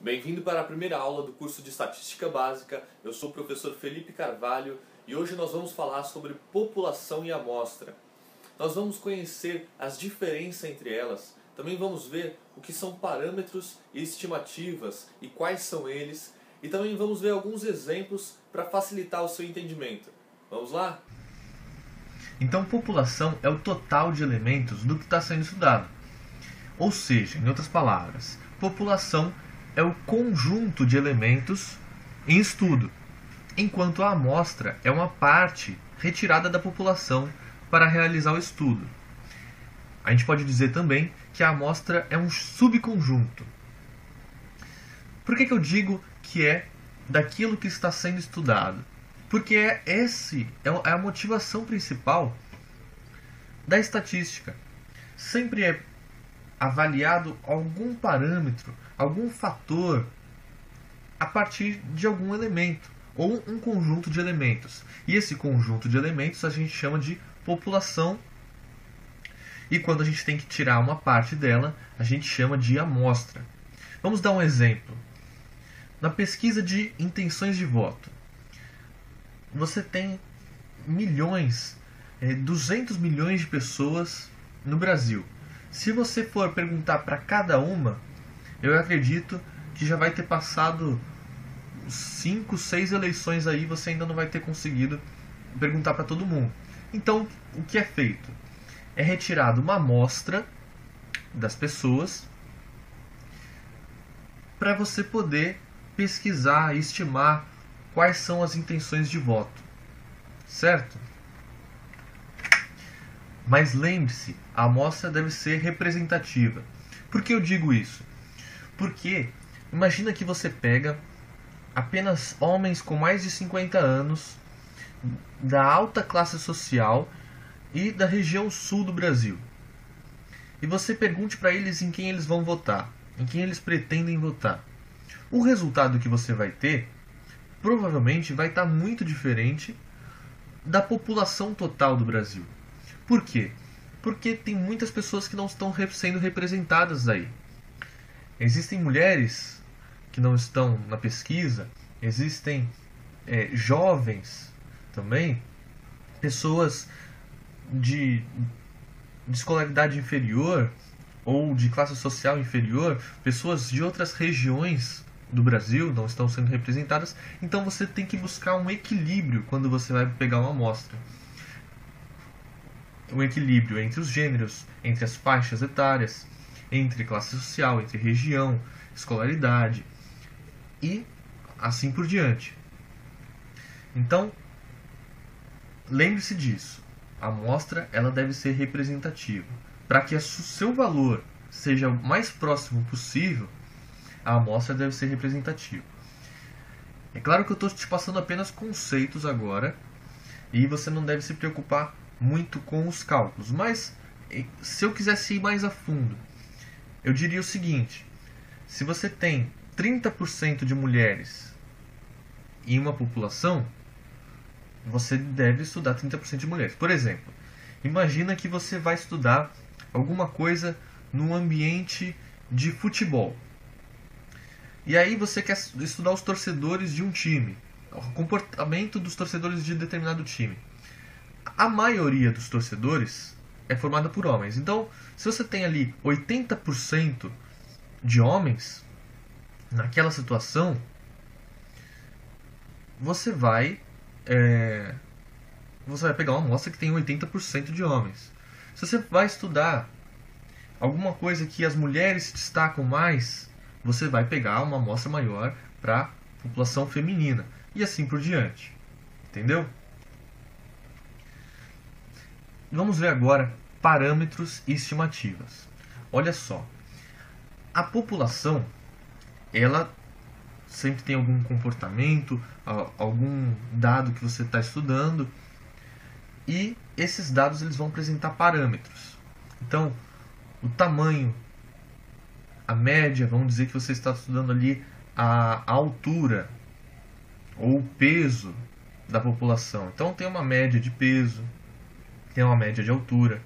Bem-vindo para a primeira aula do curso de Estatística Básica. Eu sou o professor Felipe Carvalho e hoje nós vamos falar sobre população e amostra. Nós vamos conhecer as diferenças entre elas, também vamos ver o que são parâmetros e estimativas e quais são eles, e também vamos ver alguns exemplos para facilitar o seu entendimento. Vamos lá? Então, população é o total de elementos do que está sendo estudado. Ou seja, em outras palavras, população é o conjunto de elementos em estudo, enquanto a amostra é uma parte retirada da população para realizar o estudo. A gente pode dizer também que a amostra é um subconjunto. Por que eu digo que é daquilo que está sendo estudado? Porque é a motivação principal da estatística. Sempre é avaliado algum parâmetro, algum fator a partir de algum elemento ou um conjunto de elementos. E esse conjunto de elementos a gente chama de população. E quando a gente tem que tirar uma parte dela, a gente chama de amostra. Vamos dar um exemplo. Na pesquisa de intenções de voto, você tem milhões, 200 milhões de pessoas no Brasil. Se você for perguntar para cada uma, eu acredito que já vai ter passado 5, 6 eleições aí, você ainda não vai ter conseguido perguntar para todo mundo. Então, o que é feito? É retirado uma amostra das pessoas para você poder pesquisar e estimar quais são as intenções de voto. Certo? Mas lembre-se, a amostra deve ser representativa. Por que eu digo isso? Porque imagina que você pega apenas homens com mais de 50 anos, da alta classe social e da região sul do Brasil. E você pergunte para eles em quem eles vão votar, em quem eles pretendem votar. O resultado que você vai ter provavelmente vai estar muito diferente da população total do Brasil. Por quê? Porque tem muitas pessoas que não estão sendo representadas aí. Existem mulheres que não estão na pesquisa, existem jovens também, pessoas de escolaridade inferior ou de classe social inferior, pessoas de outras regiões do Brasil não estão sendo representadas. Então você tem que buscar um equilíbrio quando você vai pegar uma amostra. Um equilíbrio entre os gêneros, entre as faixas etárias, entre classe social, entre região, escolaridade e assim por diante. Então, lembre-se disso. A amostra ela deve ser representativa. Para que o seu valor seja o mais próximo possível, a amostra deve ser representativa. É claro que eu estou te passando apenas conceitos agora e você não deve se preocupar muito com os cálculos. Mas, se eu quisesse ir mais a fundo, eu diria o seguinte: se você tem 30% de mulheres em uma população, você deve estudar 30% de mulheres. Por exemplo, imagina que você vai estudar alguma coisa no ambiente de futebol. E aí você quer estudar os torcedores de um time, o comportamento dos torcedores de determinado time. A maioria dos torcedores é formada por homens. Então, se você tem ali 80% de homens naquela situação, você vai pegar uma amostra que tem 80% de homens. Se você vai estudar alguma coisa que as mulheres se destacam mais, você vai pegar uma amostra maior para a população feminina. E assim por diante. Entendeu? Vamos ver agora parâmetros e estimativas. Olha só. A população, ela sempre tem algum comportamento, algum dado que você está estudando. E esses dados eles vão apresentar parâmetros. Então, o tamanho, a média, vamos dizer que você está estudando ali a altura ou o peso da população. Então tem uma média de peso, tem uma média de altura.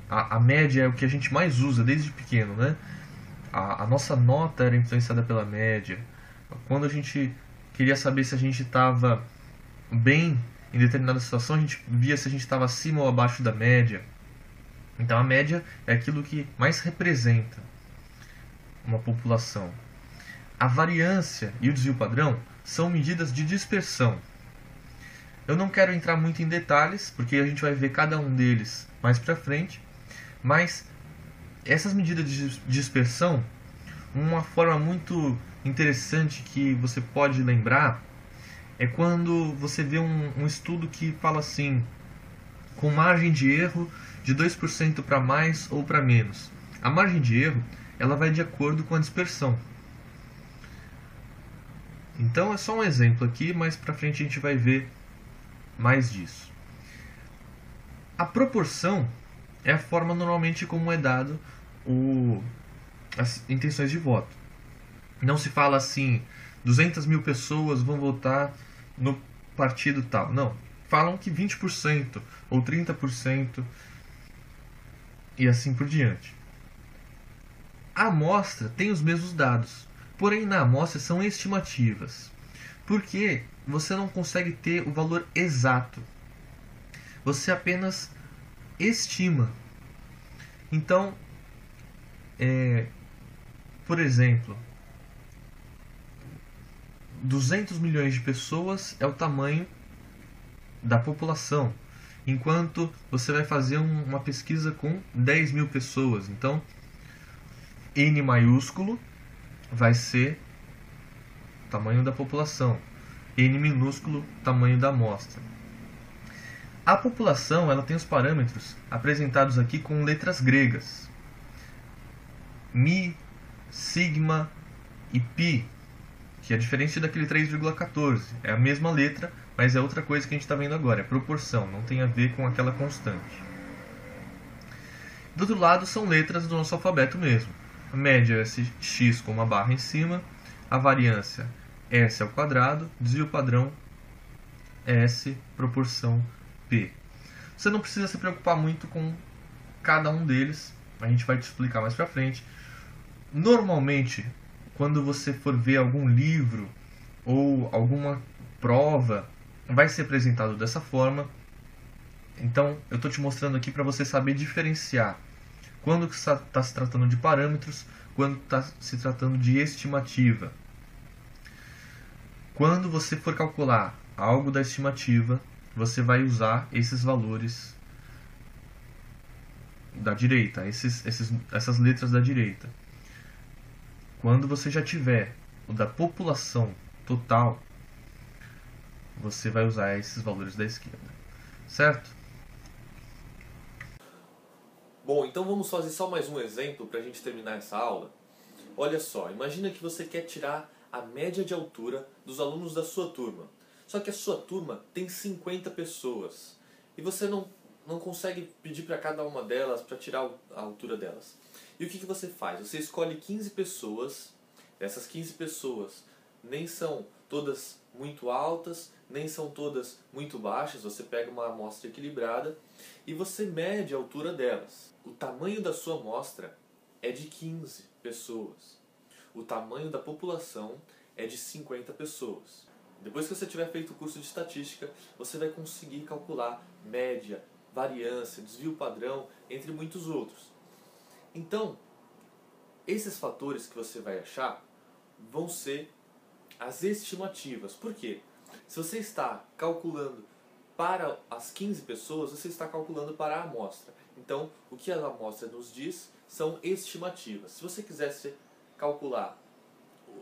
A média é o que a gente mais usa desde pequeno, né? A nossa nota era influenciada pela média. Quando a gente queria saber se a gente estava bem em determinada situação, a gente via se a gente estava acima ou abaixo da média. Então a média é aquilo que mais representa uma população. A variância e o desvio padrão são medidas de dispersão. Eu não quero entrar muito em detalhes, porque a gente vai ver cada um deles mais para frente, mas essas medidas de dispersão, uma forma muito interessante que você pode lembrar é quando você vê um estudo que fala assim, com margem de erro de 2% para mais ou para menos. A margem de erro ela vai de acordo com a dispersão. Então é só um exemplo aqui, mas para frente a gente vai ver mais disso. A proporção é a forma normalmente como é dado as intenções de voto. Não se fala assim, 200 mil pessoas vão votar no partido tal. Não, falam que 20% ou 30% e assim por diante. A amostra tem os mesmos dados, porém na amostra são estimativas, porque você não consegue ter o valor exato, você apenas estima. Então, por exemplo, 200 milhões de pessoas é o tamanho da população, enquanto você vai fazer uma pesquisa com 10 mil pessoas. Então, N maiúsculo vai ser o tamanho da população, N minúsculo, tamanho da amostra. A população ela tem os parâmetros apresentados aqui com letras gregas. Mi, sigma e pi, que é diferente daquele 3,14. É a mesma letra, mas é outra coisa que a gente está vendo agora, é proporção, não tem a ver com aquela constante. Do outro lado são letras do nosso alfabeto mesmo. A média é x com uma barra em cima, a variância S ao quadrado, desvio padrão S, proporção P. Você não precisa se preocupar muito com cada um deles, a gente vai te explicar mais pra frente. Normalmente, quando você for ver algum livro ou alguma prova, vai ser apresentado dessa forma. Então, eu estou te mostrando aqui para você saber diferenciar quando está se tratando de parâmetros, quando está se tratando de estimativa. Quando você for calcular algo da estimativa, você vai usar esses valores da direita, essas letras da direita. Quando você já tiver o da população total, você vai usar esses valores da esquerda, certo? Bom, então vamos fazer só mais um exemplo para a gente terminar essa aula. Olha só, imagina que você quer tirar a média de altura dos alunos da sua turma. Só que a sua turma tem 50 pessoas e você não consegue pedir para cada uma delas para tirar a altura delas. E o que você faz? Você escolhe 15 pessoas, essas 15 pessoas nem são todas muito altas, nem são todas muito baixas, você pega uma amostra equilibrada e você mede a altura delas. O tamanho da sua amostra é de 15 pessoas. O tamanho da população é de 50 pessoas. Depois que você tiver feito o curso de estatística, você vai conseguir calcular média, variância, desvio padrão, entre muitos outros. Então, esses fatores que você vai achar vão ser as estimativas. Por quê? Se você está calculando para as 15 pessoas, você está calculando para a amostra. Então, o que a amostra nos diz são estimativas. Se você quisesse calcular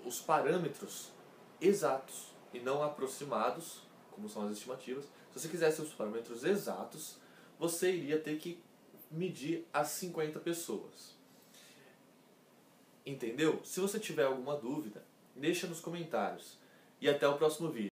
os parâmetros exatos e não aproximados, como são as estimativas, se você quisesse os parâmetros exatos, você iria ter que medir as 50 pessoas. Entendeu? Se você tiver alguma dúvida, deixa nos comentários. E até o próximo vídeo.